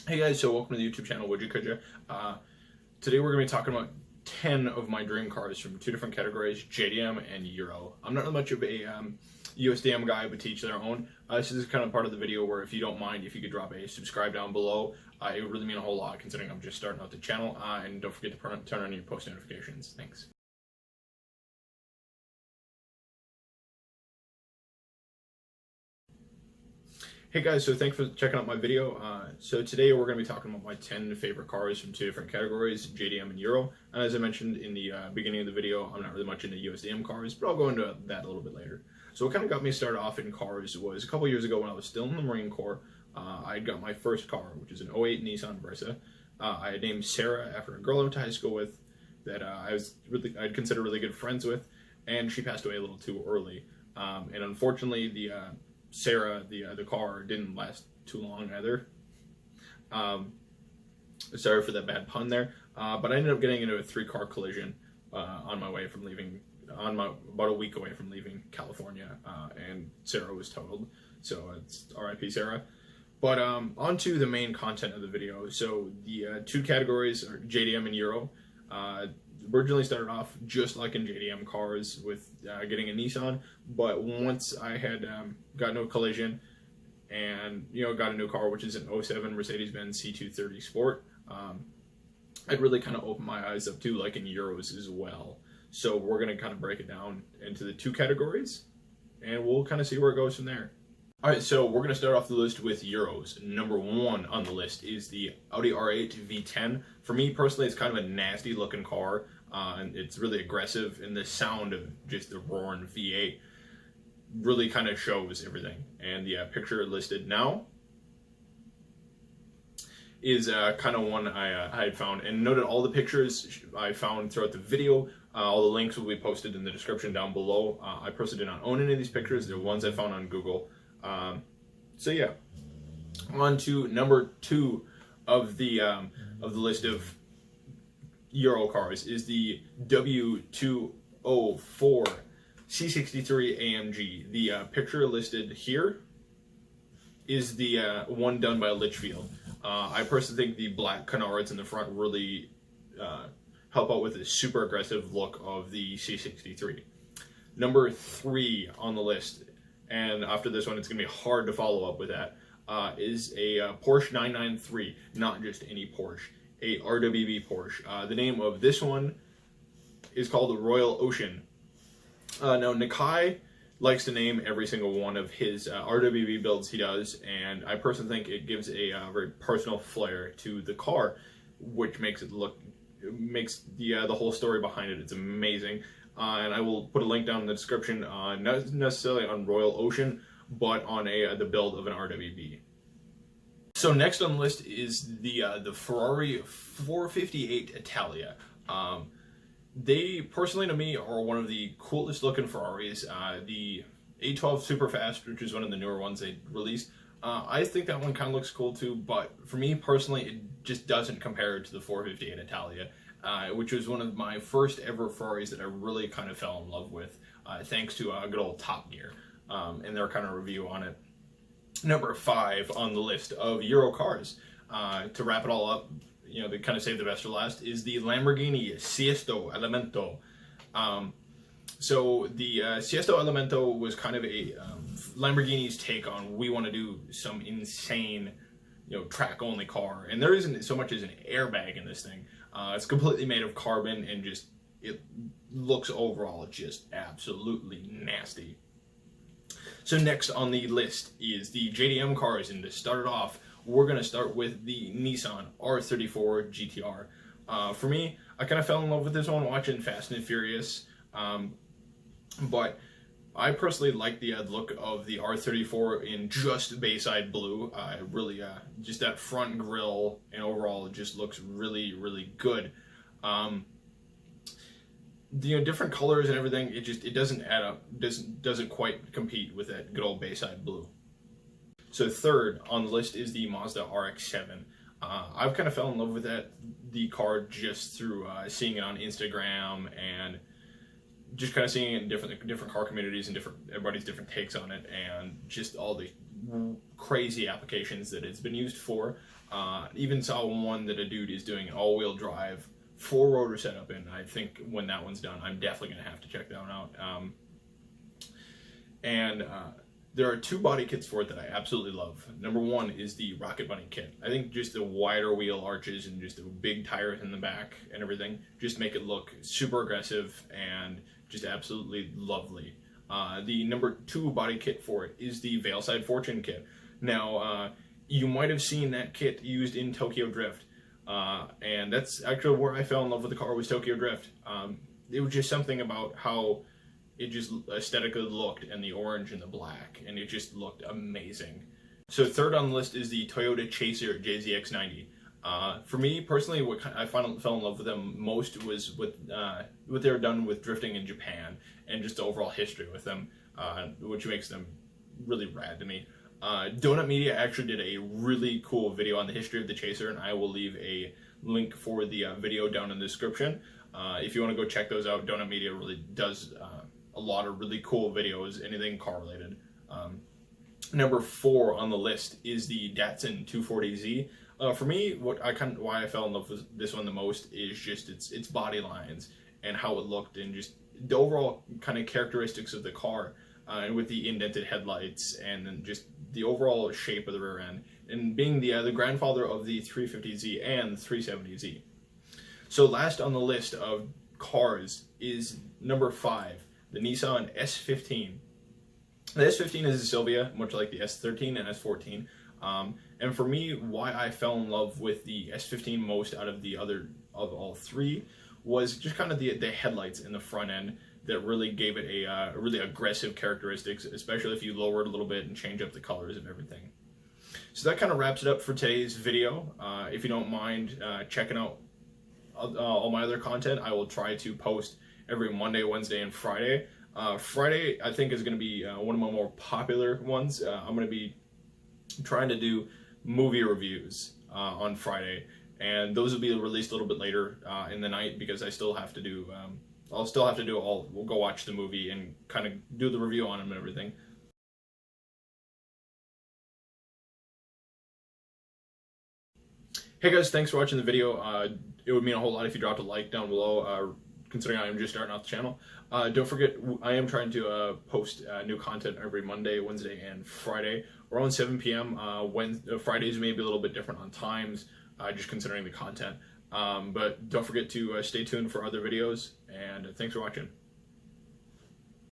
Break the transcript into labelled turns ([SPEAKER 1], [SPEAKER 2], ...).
[SPEAKER 1] Hey guys, so welcome to the YouTube channel, Would You Could You? Today we're going to be talking about 10 of my dream cars from two different categories, JDM and Euro. I'm not really much of a USDM guy, but to each their own. So this is kind of part of the video where if you don't mind, if you could drop a subscribe down below, it would really mean a whole lot considering I'm just starting out the channel. And don't forget to turn on your post notifications. Thanks. Hey guys, so thanks for checking out my video. So today we're going to be talking about my 10 favorite cars from two different categories, JDM and Euro. And as I mentioned in the beginning of the video, I'm not really much into USDM cars, but I'll go into that a little bit later. So what kind of got me started off in cars was a couple years ago when I was still in the Marine Corps. I got my first car, which is an '08 Nissan Versa. I had named Sarah after a girl I went to high school with that I'd consider really good friends with, and she passed away a little too early. And unfortunately, Sarah, the car, didn't last too long either. Sorry for that bad pun there. But I ended up getting into a 3-car collision on my way from leaving, about a week away from leaving California, and Sarah was totaled. So it's RIP Sarah. But on to the main content of the video. So the two categories are JDM and Euro. Originally started off just like in JDM cars with getting a Nissan, but once I had gotten into a collision and got a new car, which is an '07 Mercedes-Benz C230 Sport, it really kind of opened my eyes up to like in Euros as well. So we're gonna kind of break it down into the two categories, and we'll kind of see where it goes from there. All right, so we're going to start off the list with Euros. Number 1 on the list is the Audi R8 V10. For me personally, it's kind of a nasty looking car, and it's really aggressive, and the sound of just the roaring V8 really kind of shows everything. And the picture listed now is kind of one I had found, and noted all the pictures I found throughout the video. All the links will be posted in the description down below. I personally did not own any of these pictures. They're ones I found on Google. So yeah, on to number 2 of the list of Euro cars is the W204 C63 AMG. The picture listed here is the one done by Litchfield. I personally think the black canards in the front really help out with the super aggressive look of the C63. Number 3 on the list, and after this one it's going to be hard to follow up with that, is a Porsche 993, not just any Porsche, a RWB Porsche. The name of this one is called the Royal Ocean. Now, Nakai likes to name every single one of his RWB builds he does, and I personally think it gives a very personal flair to the car, which makes it makes the whole story behind it. It's amazing. And I will put a link down in the description, not necessarily on Royal Ocean, but on the build of an RWB. So next on the list is the Ferrari 458 Italia. They personally to me are one of the coolest looking Ferraris. The 812 Superfast, which is one of the newer ones they released, I think that one kind of looks cool too, but for me personally it just doesn't compare to the 458 Italia. Which was one of my first ever Ferraris that I really kind of fell in love with, thanks to good old Top Gear and their kind of review on it. Number 5 on the list of Euro cars, to wrap it all up, they kind of save the best for last, is the Lamborghini Siesto Elemento. So the Siesto Elemento was kind of a Lamborghini's take on, we want to do some insane track only car, and there isn't so much as an airbag in this thing. It's completely made of carbon, and just it looks overall just absolutely nasty. So next on the list is the JDM cars, and to start it off, we're going to start with the Nissan R34 GTR. For me, I kind of fell in love with this one watching Fast and Furious, but I personally like the look of the R34 in just Bayside blue. Really, just that front grille and overall it just looks really, really good. Different colors and everything, it doesn't add up, doesn't quite compete with that good old Bayside blue. So third on the list is the Mazda RX-7. I've kind of fell in love with the car just through seeing it on Instagram and just kind of seeing it in different car communities and everybody's different takes on it, and just all the crazy applications that it's been used for. Even saw one that a dude is doing an all-wheel drive 4-rotor setup in. I think when that one's done, I'm definitely going to have to check that one out. There are 2 body kits for it that I absolutely love. Number 1 is the Rocket Bunny kit. I think just the wider wheel arches and just the big tires in the back and everything just make it look super aggressive and just absolutely lovely. The number 2 body kit for it is the Veilside Fortune kit. Now, you might have seen that kit used in Tokyo Drift, and that's actually where I fell in love with the car, was Tokyo Drift. It was just something about how it just aesthetically looked, and the orange and the black, and it just looked amazing. So 3rd on the list is the Toyota Chaser JZX90. For me personally, what I fell in love with them most was with what they were done with drifting in Japan, and just the overall history with them, which makes them really rad to me. Donut Media actually did a really cool video on the history of the Chaser, and I will leave a link for the video down in the description. If you want to go check those out, Donut Media really does a lot of really cool videos, anything car related. Number 4 on the list is the Datsun 240Z. For me, why I fell in love with this one the most is just its body lines and how it looked, and just the overall kind of characteristics of the car, and with the indented headlights, and then just the overall shape of the rear end, and being the grandfather of the 350Z and the 370Z. So last on the list of cars is number 5, the Nissan S15. The S15 is a Silvia, much like the S13 and S14. And for me, why I fell in love with the S15 most out of all 3 was just kind of the headlights in the front end that really gave it a really aggressive characteristics, especially if you lower it a little bit and change up the colors of everything. So that kind of wraps it up for today's video. If you don't mind checking out all my other content, I will try to post every Monday, Wednesday, and Friday. Friday, I think, is going to be one of my more popular ones. I'm going to be trying to do movie reviews on Friday, and those will be released a little bit later in the night, because I still have to do, we'll go watch the movie and kind of do the review on them and everything. Hey guys, thanks for watching the video. It would mean a whole lot if you dropped a like down below, considering I am just starting off the channel. Don't forget, I am trying to post new content every Monday, Wednesday, and Friday around 7 p.m. Fridays may be a little bit different on times, just considering the content. But don't forget to stay tuned for other videos, and thanks for watching.